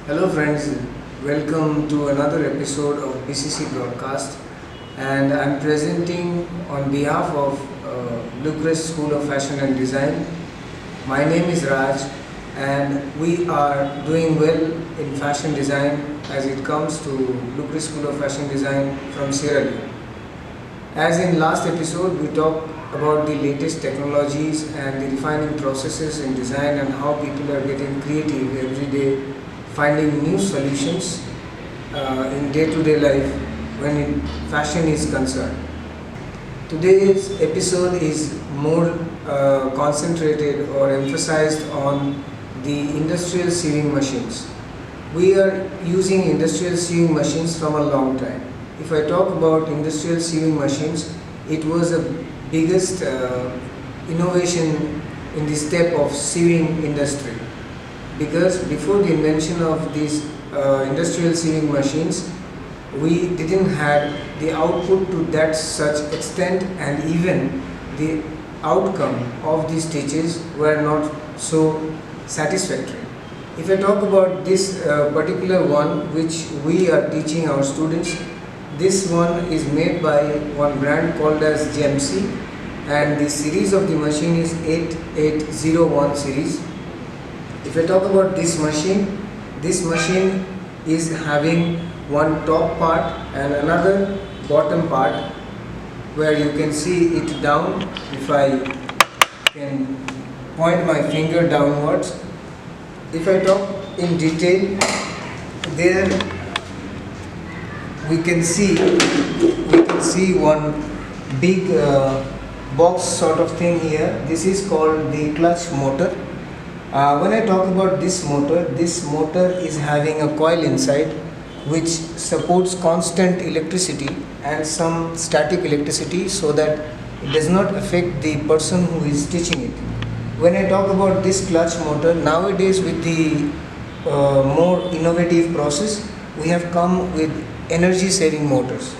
Hello friends, welcome to another episode of BCC Broadcast, and I'm presenting on behalf of Bluecrest School of Fashion and Design. My name is Raj and we are doing well in fashion design as it comes to Bluecrest School of Fashion Design from Sierra Leone. As in last episode, we talked about the latest technologies and the refining processes in design and how people are getting creative every day, finding new solutions in day-to-day life when fashion is concerned. Today's episode is more concentrated or emphasized on the industrial sewing machines. We are using industrial sewing machines from a long time. If I talk about industrial sewing machines, it was the biggest innovation in the step of sewing industry, because before the invention of these industrial sewing machines, we didn't have the output to that such extent, and even the outcome of these stitches were not so satisfactory. If I talk about this particular one which we are teaching our students, this one is made by one brand called as GMC, and the series of the machine is 8801 series. If I talk about this machine is having one top part and another bottom part where you can see it down. If I can point my finger downwards, if I talk in detail, there we can see one big box sort of thing here. This is called the clutch motor. When I talk about this motor is having a coil inside which supports constant electricity and some static electricity so that it does not affect the person who is stitching it. When I talk about this clutch motor, nowadays with the more innovative process, we have come with energy saving motors.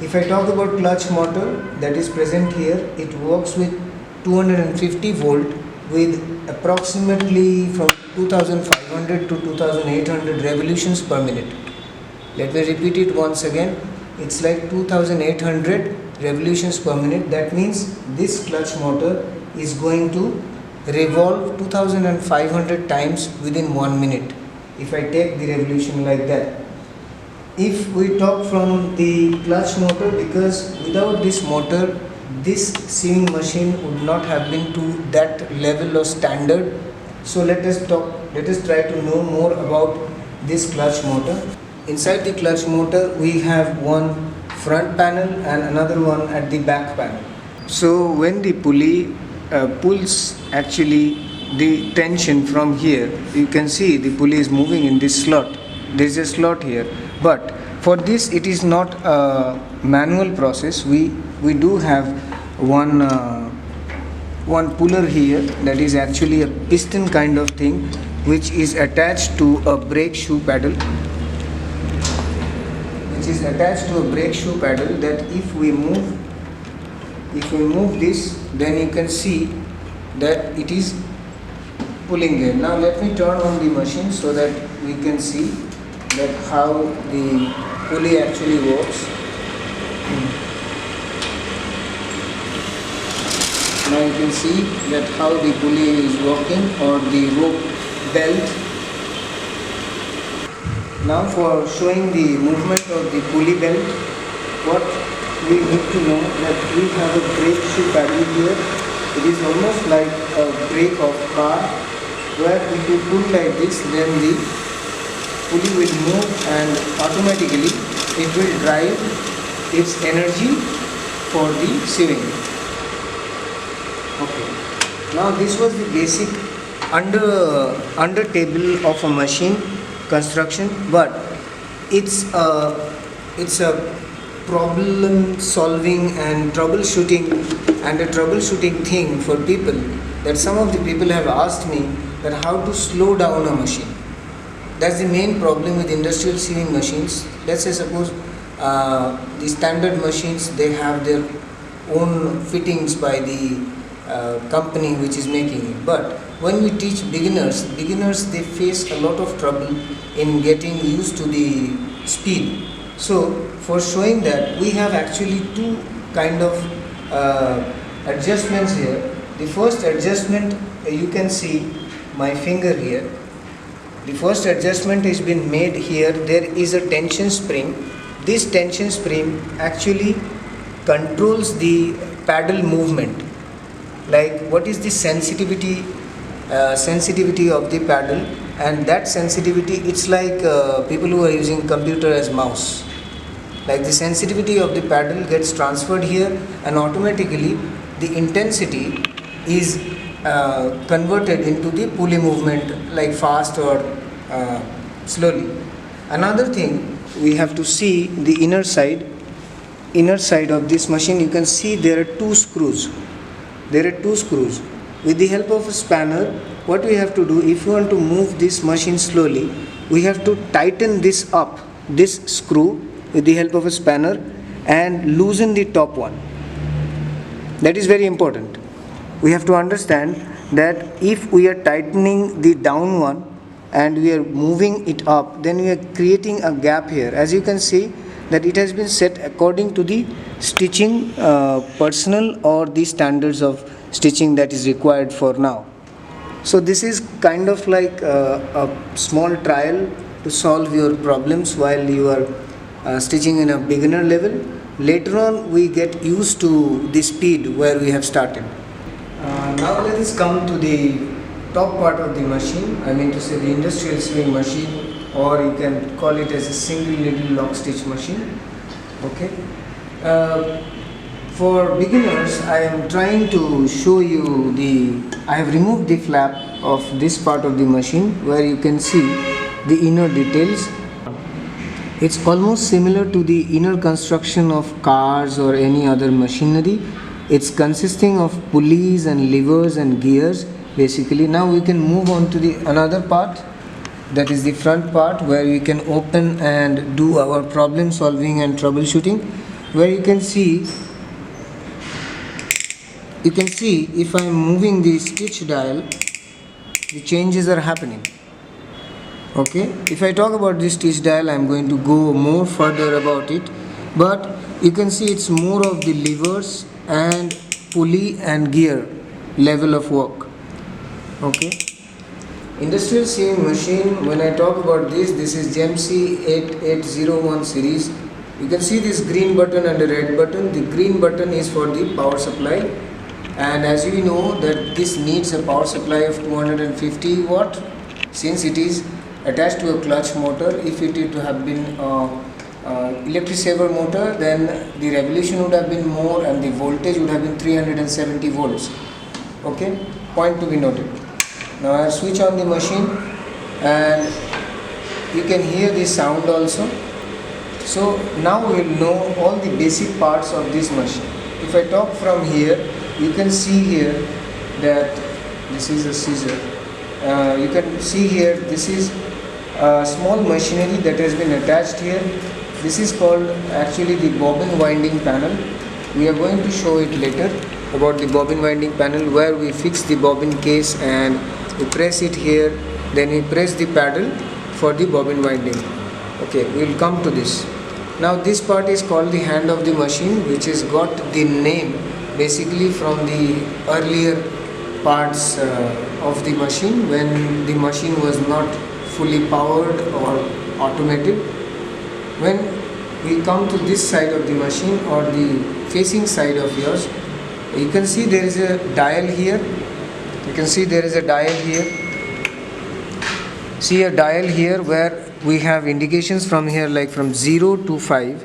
If I talk about clutch motor that is present here, it works with 250 volt with approximately from 2500 to 2800 revolutions per minute. Let me repeat it once again. It's like 2800 revolutions per minute. That means this clutch motor is going to revolve 2500 times within 1 minute if I take the revolution like that. If we talk from the clutch motor, because without this motor this sewing machine would not have been to that level of standard. So let us try to know more about this clutch motor. Inside the clutch motor we have one front panel and another one at the back panel. So when the pulley pulls actually the tension from here, you can see the pulley is moving in this slot. There is a slot here, but for this it is not a manual process. We do have one puller here that is actually a piston kind of thing which is attached to a brake shoe pedal, that if we move this, then you can see that it is pulling there. Now let me turn on the machine so that we can see that how the pulley actually works. Now you can see that how the pulley is working, or the rope belt. Now for showing the movement of the pulley belt, what we need to know that we have a brake shoe pedal here. It is almost like a brake of car, where if you pull like this, then the pulley will move and automatically it will drive its energy for the sewing. Okay. Now this was the basic under table of a machine construction, but it's a problem solving and troubleshooting thing for people, that some of the people have asked me that how to slow down a machine. That's the main problem with industrial sewing machines. Let's say suppose the standard machines, they have their own fittings by the company which is making it. But when we teach beginners they face a lot of trouble in getting used to the speed. So for showing that, we have actually two kind of adjustments here. The first adjustment, you can see my finger here. The first adjustment has been made here. There is a tension spring. This tension spring actually controls the paddle movement. Like what is the sensitivity of the paddle, and that sensitivity, it's like people who are using computer as mouse. Like the sensitivity of the paddle gets transferred here, and automatically the intensity is converted into the pulley movement, like fast or slowly. Another thing, we have to see the inner side of this machine. You can see there are two screws. With the help of a spanner, what we have to do, if you want to move this machine slowly, we have to tighten this up, this screw, with the help of a spanner, and loosen the top one. That is very important. We have to understand that if we are tightening the down one and we are moving it up, then we are creating a gap here. As you can see that it has been set according to the stitching personal or the standards of stitching that is required for now. So this is kind of like a small trial to solve your problems while you are stitching in a beginner level. Later on we get used to the speed where we have started. Now let us come to the top part of the machine. I mean to say the industrial sewing machine, or you can call it as a single needle lock stitch machine. Okay. For beginners, I am trying to show you I have removed the flap of this part of the machine where you can see the inner details. It's almost similar to the inner construction of cars or any other machinery. It's consisting of pulleys and levers and gears basically. Now we can move on to the another part, that is the front part, where we can open and do our problem solving and troubleshooting, where you can see if I am moving the stitch dial, the changes are happening. Okay, if I talk about this stitch dial, I am going to go more further about it, but you can see it's more of the levers and pulley and gear level of work. Okay, industrial sewing machine, when I talk about this is GEMC 8801 series. You can see this green button and the red button. The green button is for the power supply, and as you know that this needs a power supply of 250 watt, since it is attached to a clutch motor. If it were to have been electric saver motor, then the revolution would have been more and the voltage would have been 370 volts. Okay, point to be noted. Now I switch on the machine and you can hear the sound also. So now we will know all the basic parts of this machine. If I talk from here, you can see here that this is a scissor. You can see here this is a small machinery that has been attached here. This is called actually the bobbin winding panel. We are going to show it later about the bobbin winding panel, where we fix the bobbin case and we press it here, then we press the paddle for the bobbin winding. Okay, we will come to this. Now this part is called the hand of the machine, which has got the name basically from the earlier parts of the machine, when the machine was not fully powered or automated. When we come to this side of the machine, or the facing side of yours, you can see there is a dial here. You can see there is a dial here. See a dial here where we have indications from here, like from 0 to 5.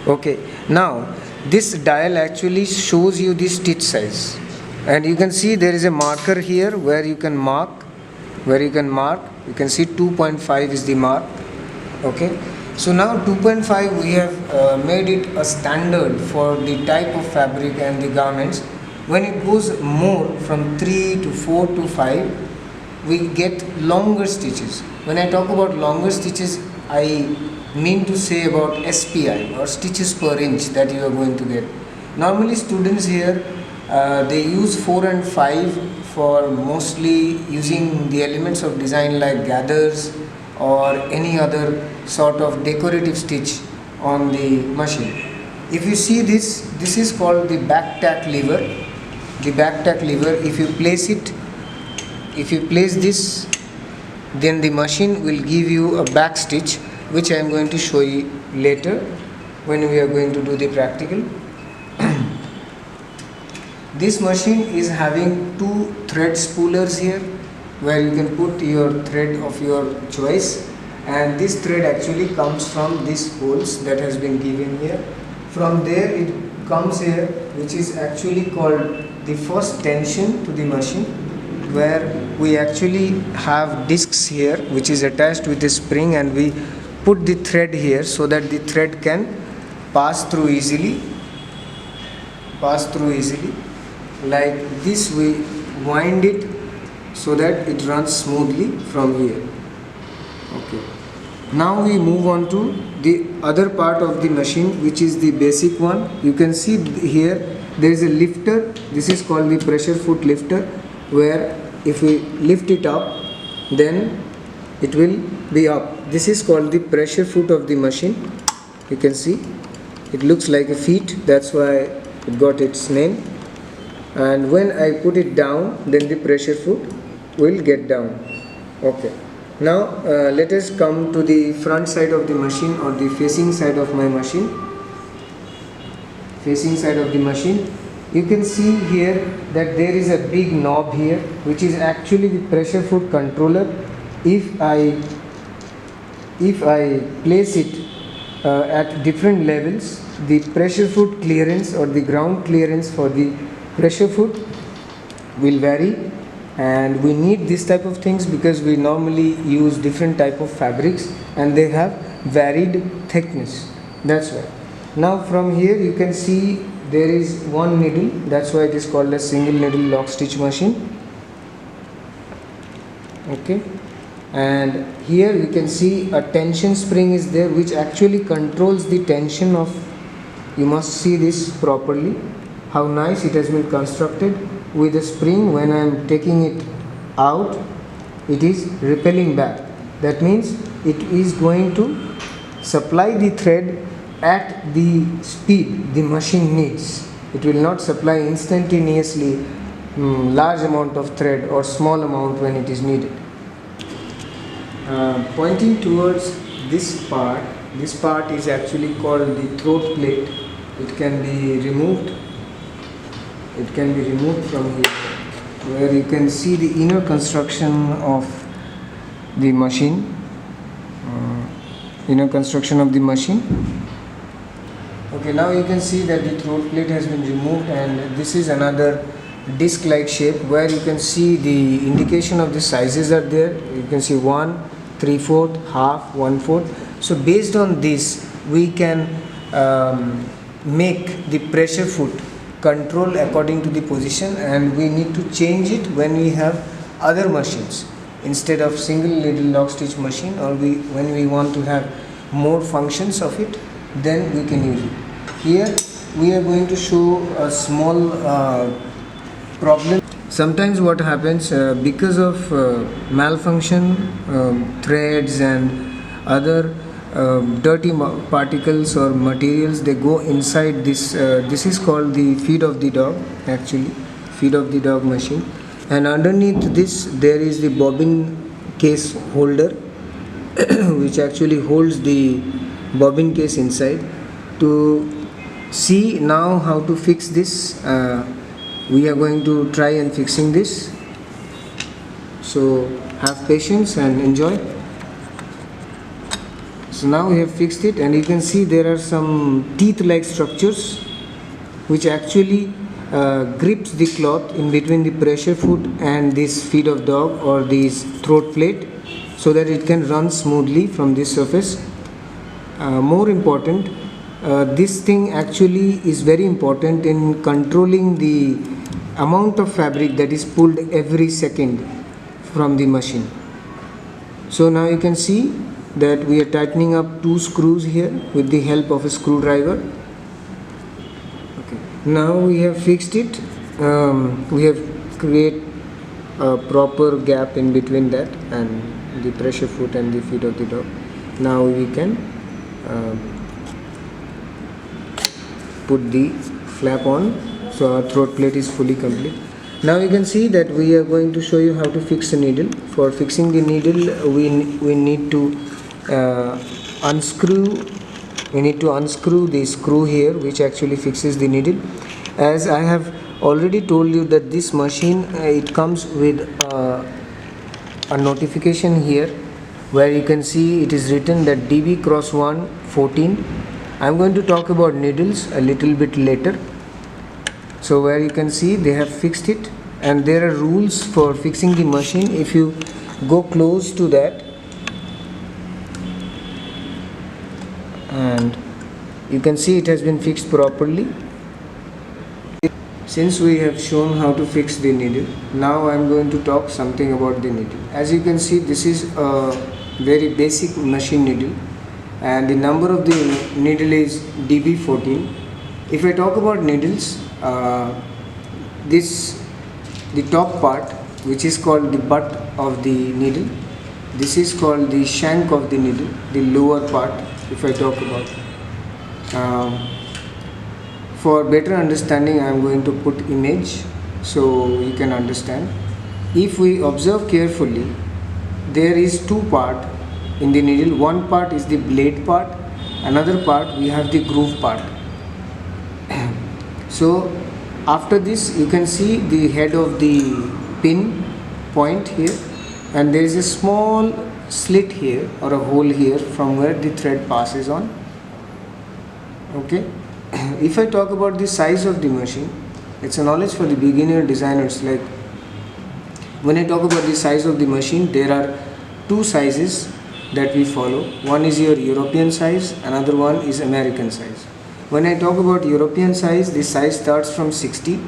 Okay, now this dial actually shows you the stitch size, and you can see there is a marker here where you can mark. You can see 2.5 is the mark. Okay, so now 2.5 we have made it a standard for the type of fabric and the garments. When it goes more from 3 to 4 to 5, we get longer stitches. When I talk about longer stitches, I mean to say about SPI, or stitches per inch, that you are going to get. Normally students here They use 4 and 5 for mostly using the elements of design like gathers or any other sort of decorative stitch on the machine. If you see this is called the back tack lever. The back tack lever, if you place this, then the machine will give you a back stitch, which I am going to show you later when we are going to do the practical. This machine is having 2 thread spoolers here, where you can put your thread of your choice, and this thread actually comes from these holes that has been given here. From there it comes here, which is actually called the first tension to the machine, where we actually have discs here which is attached with a spring, and we put the thread here so that the thread can pass through easily. Like this, we wind it so that it runs smoothly from here. Okay, now we move on to the other part of the machine, which is the basic one. You can see here there is a lifter. This is called the pressure foot lifter, where if we lift it up, then it will be up. This is called the pressure foot of the machine. You can see it looks like a feet, that's why it got its name. And when I put it down, then the pressure foot will get down. Okay, now let us come to the front side of the machine, or the facing side of my machine. You can see here that there is a big knob here, which is actually the pressure foot controller. If I place it at different levels, the pressure foot clearance or the ground clearance for the pressure foot will vary, and we need this type of things because we normally use different type of fabrics and they have varied thickness. That's why. Now from here you can see there is one needle, that's why it is called a single needle lock stitch machine. Okay, and here you can see a tension spring is there, which actually controls the tension of, you must see this properly, how nice it has been constructed with a spring. When I am taking it out, it is repelling back. That means it is going to supply the thread at the speed the machine needs. It will not supply instantaneously large amount of thread or small amount when it is needed. Pointing towards this part is actually called the throat plate. It can be removed from here, where you can see the inner construction of the machine. Okay, now you can see that the throat plate has been removed, and this is another disc like shape where you can see the indication of the sizes are there. You can see 1, 3/4, half, 1/4. So based on this we can make the pressure foot control according to the position, and we need to change it when we have other machines instead of single needle lock stitch machine, or when we want to have more functions of it, then we can use it. Here we are going to show a small problem. Sometimes what happens because of malfunction, threads and other dirty particles or materials, they go inside this. This is called the feed of the dog, actually feed of the dog machine, and underneath this there is the bobbin case holder which actually holds the bobbin case inside. To see now how to fix this, we are going to try and fixing this, so have patience and enjoy. So now we have fixed it, and you can see there are some teeth like structures which actually grips the cloth in between the pressure foot and this feed of dog or this throat plate, so that it can run smoothly from this surface. More important, this thing actually is very important in controlling the amount of fabric that is pulled every second from the machine. So now you can see that we are tightening up 2 screws here with the help of a screwdriver. Okay, now we have fixed it, we have create a proper gap in between that and the pressure foot and the feet of the dog. Now we can put the flap on, so our throat plate is fully complete. Now you can see that we are going to show you how to fix a needle. For fixing the needle, we need to unscrew. We need to unscrew the screw here, which actually fixes the needle. As I have already told you that this machine it comes with a notification here, where you can see it is written that DB cross 1 14. I'm going to talk about needles a little bit later. So where you can see they have fixed it, and there are rules for fixing the machine. If you go close to that, and you can see it has been fixed properly. Since we have shown how to fix the needle, now I am going to talk something about the needle. As you can see, this is a very basic machine needle, and the number of the needle is DB14. If I talk about needles, the top part, which is called the butt of the needle, this is called the shank of the needle, the lower part. If I talk about, for better understanding, I am going to put image so you can understand. If we observe carefully, there is two part in the needle. One part is the blade part, another part we have the groove part. So after this, you can see the head of the pin point here, and there is a small slit here or a hole here from where the thread passes on. Okay. If I talk about the size of the machine, it's a knowledge for the beginner designers. Like when I talk about the size of the machine, there are two sizes that we follow. One is your European size, another one is American size. When I talk about European size, the size starts from 60,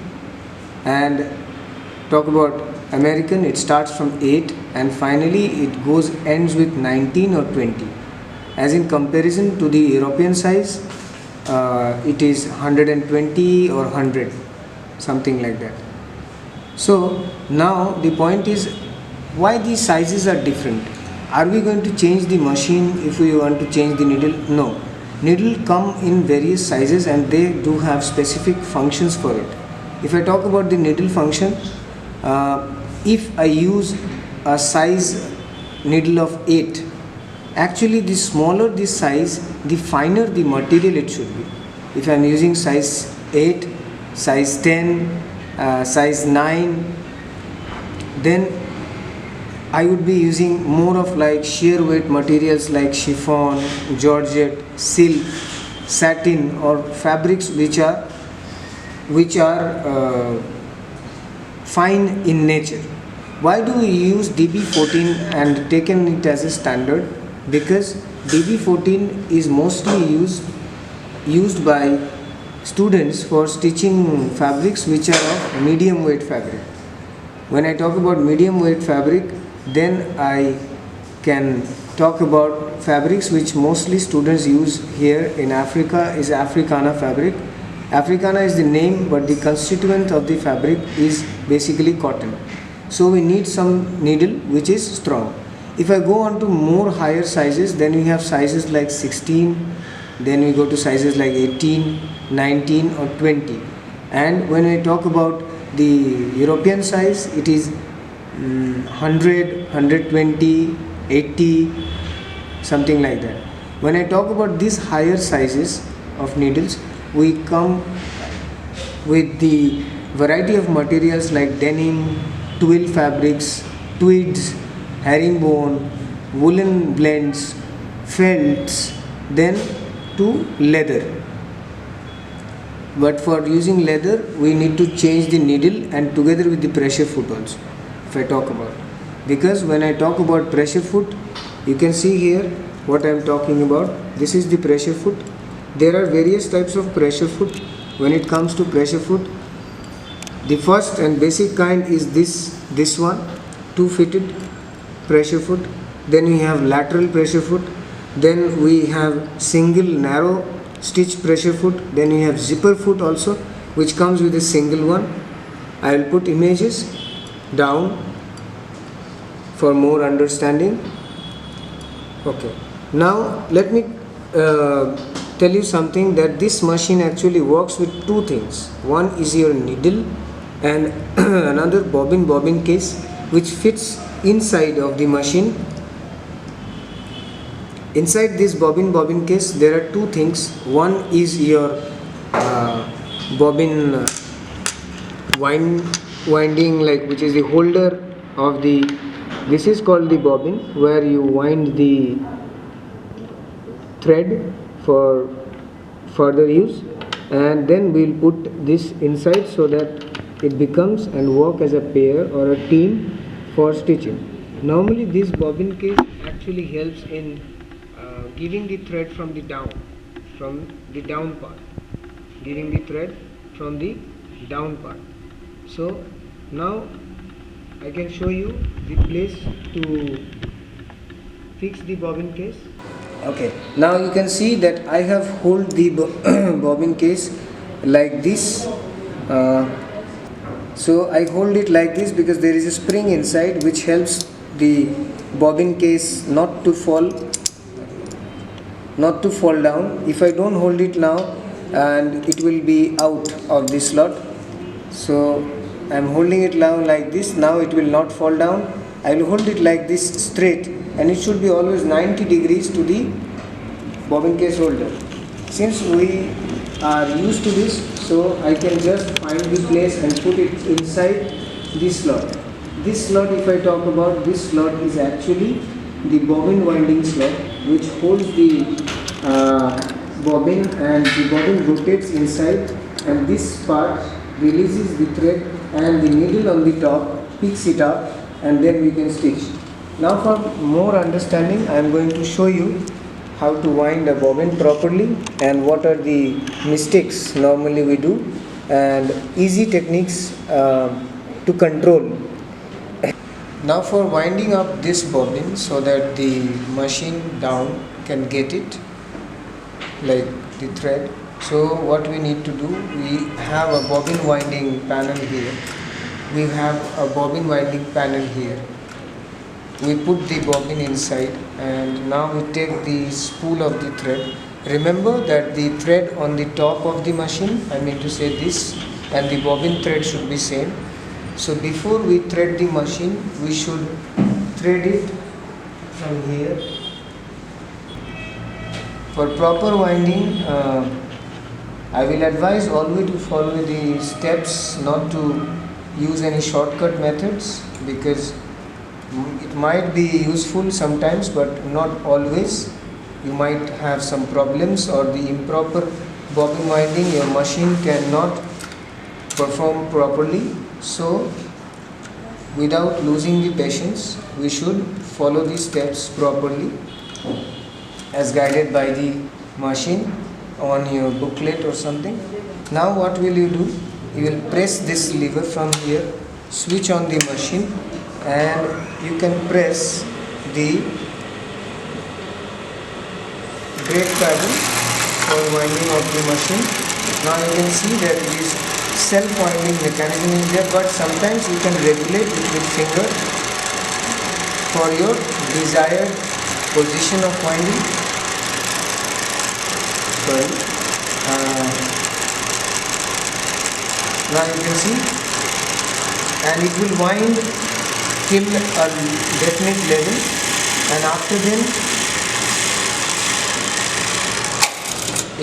and talk about American, it starts from 8, and finally it ends with 19 or 20. As in comparison to the European size, it is 120 or 100, something like that. So now the point is, why these sizes are different? Are we going to change the machine if we want to change the needle? No. Needle come in various sizes, and they do have specific functions for it. If I talk about the needle function, if I use a size needle of 8, actually the smaller the size, the finer the material it should be. If I am using size 8, size 10, size 9, then I would be using more of like sheer weight materials like chiffon, georgette, silk, satin, or fabrics which are fine in nature. Why do we use DB14 and taken it as a standard? Because DB14 is mostly used by students for stitching fabrics which are of medium weight fabric. When I talk about medium weight fabric, then I can talk about fabrics which mostly students use here in Africa is Africana fabric. Africana is the name, but the constituent of the fabric is basically cotton. So we need some needle which is strong. If I go on to more higher sizes, then we have sizes like 16, then we go to sizes like 18, 19 or 20. And when I talk about the European size, it is 100, 120, 80, something like that. When I talk about these higher sizes of needles, we come with the variety of materials like denim, twill fabrics, tweeds, herringbone, woolen blends, felts, then to leather. But for using leather, we need to change the needle and together with the pressure foot also, if I talk about. Because when I talk about pressure foot, you can see here what I am talking about. This is the pressure foot. There are various types of pressure foot. When it comes to pressure foot, the first and basic kind is this one, two-fitted pressure foot. Then we have lateral pressure foot. Then we have single narrow stitch pressure foot. Then we have zipper foot also, which comes with a single one. I will put images down for more understanding. Okay, now let me tell you something, that this machine actually works with two things. One is your needle and another bobbin case which fits inside of the machine. Inside this bobbin case there are two things. One is your bobbin winding, like, which is the holder of the, this is called the bobbin, where you wind the thread for further use, and then we'll put this inside so that it becomes and work as a pair or a team for stitching. Normally this bobbin case actually helps in giving the thread from the down part, giving the thread from the down part. So now I can show you the place to fix the bobbin case. Okay, now you can see that I have hold the bobbin case like this. So I hold it like this because there is a spring inside which helps the bobbin case not to fall down. If I don't hold it now, and it will be out of this slot, so I am holding it now like this. Now it will not fall down. I will hold it like this straight, and it should be always 90 degrees to the bobbin case holder. Since we are used to this, so I can just find the place and put it inside this slot. This slot, if I talk about, this slot is actually the bobbin winding slot, which holds the bobbin, and the bobbin rotates inside, and this part releases the thread, and the needle on the top picks it up, and then we can stitch. Now for more understanding, I am going to show you how to wind a bobbin properly and what are the mistakes normally we do, and easy techniques to control. Now for winding up this bobbin so that the machine down can get it, like the thread. So what we need to do, we have a bobbin winding panel here. We have a bobbin winding panel here. We put the bobbin inside, and now we take the spool of the thread. Remember that the thread on the top of the machine, I mean to say this, and the bobbin thread should be same. So before we thread the machine, we should thread it from here. For proper winding, I will advise always to follow the steps, not to use any shortcut methods, because it might be useful sometimes but not always. You might have some problems, or the improper bobbin winding, your machine cannot perform properly. So without losing the patience, we should follow the steps properly as guided by the machine on your booklet or something. Now what will you do? You will press this lever from here, switch on the machine, and you can press the brake pedal for winding of the machine. Now you can see that it is self-winding mechanism is there, but sometimes you can regulate it with finger for your desired position of winding. Now you can see, and it will wind till a definite level, and after then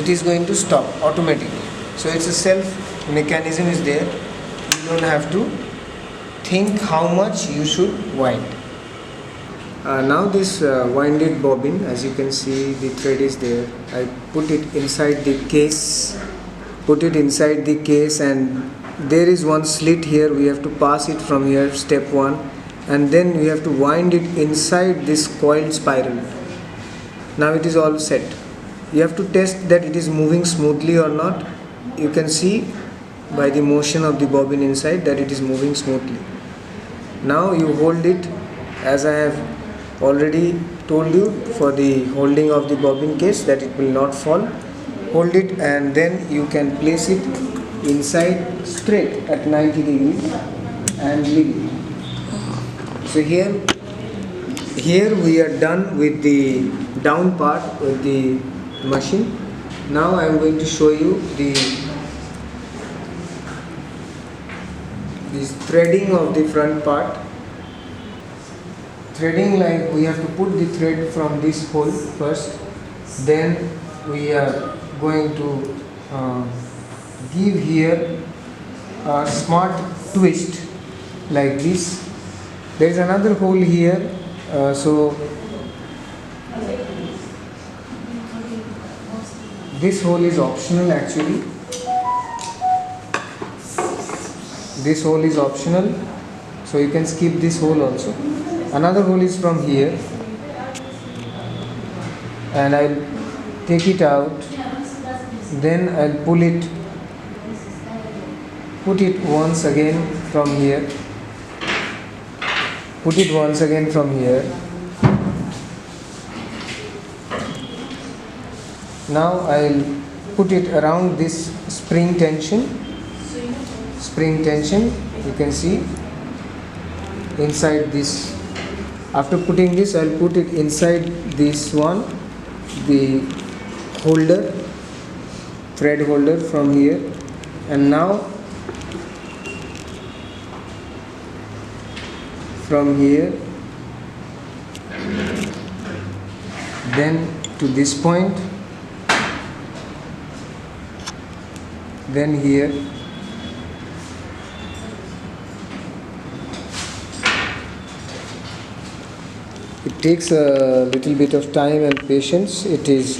it is going to stop automatically. So it's a self mechanism is there. You don't have to think how much you should wind. Now this winded bobbin, as you can see, the thread is there. I put it inside the case, and there is one slit here. We have to pass it from here, step 1, and then we have to wind it inside this coiled spiral. Now it is all set. You have to test that it is moving smoothly or not. You can see by the motion of the bobbin inside that it is moving smoothly. Now you hold it, as I have already told you, for the holding of the bobbin case, that it will not fall. Hold it, and then you can place it inside straight at 90 degrees and leave it. So here we are done with the down part of the machine. Now I am going to show you this threading of the front part. Threading, like we have to put the thread from this hole first, then we are going to give here a smart twist like this. There is another hole here, so this hole is optional actually. This hole is optional, so you can skip this hole also. Another hole is from here, and I'll take it out, then I'll put it once again from here, put it once again from here. Now I'll put it around this spring tension, you can see inside this. After putting this, I'll put it inside this one, the holder, thread holder from here, and now from here then to this point, then here. It takes a little bit of time and patience. It is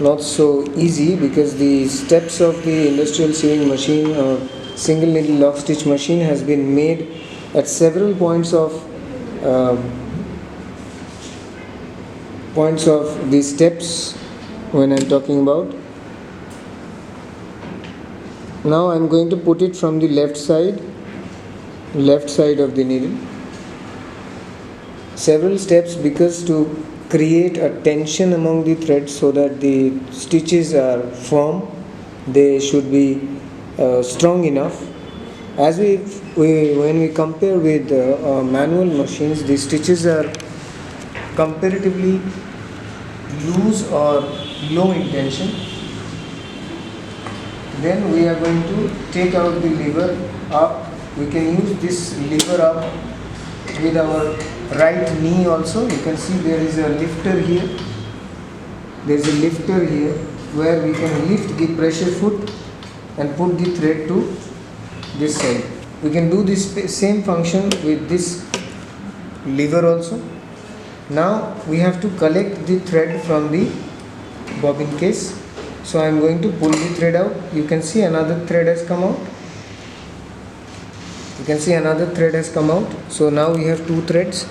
not so easy because the steps of the industrial sewing machine or single needle lock stitch machine has been made at several points of these steps when I'm talking about. Now I'm going to put it from the left side of the needle. Several steps because to create a tension among the threads so that the stitches are firm, they should be strong enough. As when we compare with manual machines, the stitches are comparatively loose or low in tension. Then we are going to take out the lever up. We can use this lever up with our right knee also. You can see there is a lifter here. There is a lifter here where we can lift the pressure foot and put the thread to this side. We can do this same function with this lever also. Now we have to collect the thread from the bobbin case. So I am going to pull the thread out. You can see another thread has come out. So now we have two threads.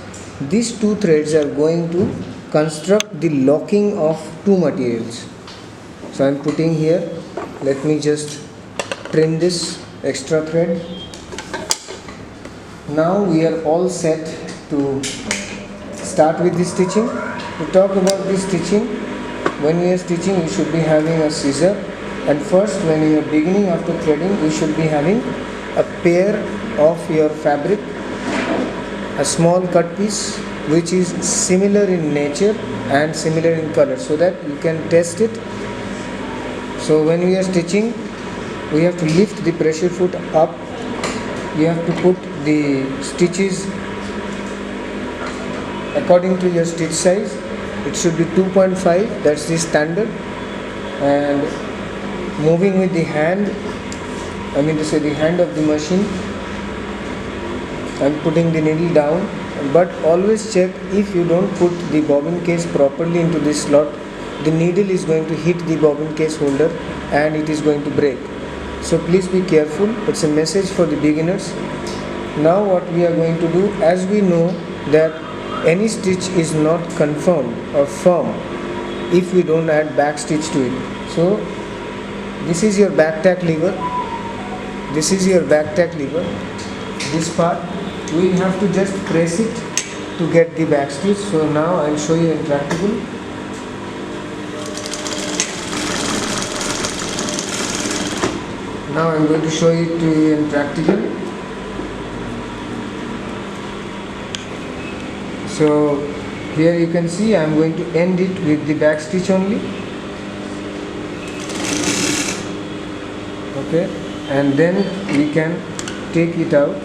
These two threads are going to construct the locking of two materials. So I am putting here. Let me just trim this extra thread. Now we are all set to start with the stitching. To talk about the stitching, when we are stitching, we should be having a scissor, and first when you are beginning after threading, you should be having a pair of your fabric, a small cut piece which is similar in nature and similar in color, so that you can test it. So when we are stitching, we have to lift the pressure foot up. You have to put the stitches according to your stitch size. It should be 2.5, that's the standard. And moving with the hand, I mean to say the hand of the machine, I'm putting the needle down, but always check if you don't put the bobbin case properly into this slot, the needle is going to hit the bobbin case holder and it is going to break. So please be careful. It's a message for the beginners. Now what we are going to do, as we know that any stitch is not confirmed or firm if we don't add back stitch to it. So this is your back tack lever. This part, we have to just press it to get the back stitch. So now I'll show you in practical. Now I'm going to show it to you in practical. So here you can see I'm going to end it with the back stitch only. Okay, and then we can take it out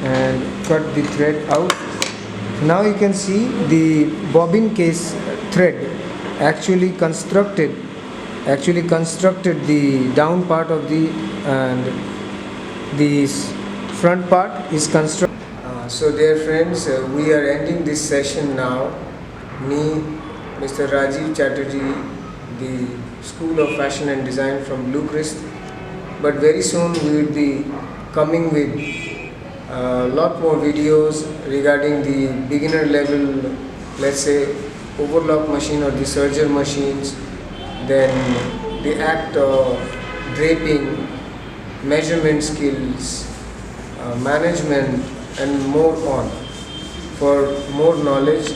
and cut the thread out. Now you can see the bobbin case thread actually constructed the down part of the, and the front part is constructed. So dear friends, we are ending this session now. Me, Mr. Rajiv Chatterjee, the School of Fashion and Design from Bluecrest. But very soon we will be coming with a lot more videos regarding the beginner level, let's say overlock machine or the serger machines, then the act of draping, measurement skills, management, and more on. For more knowledge,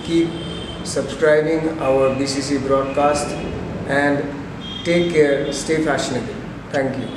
keep subscribing our BCC broadcast, and take care, stay fashionable. Thank you.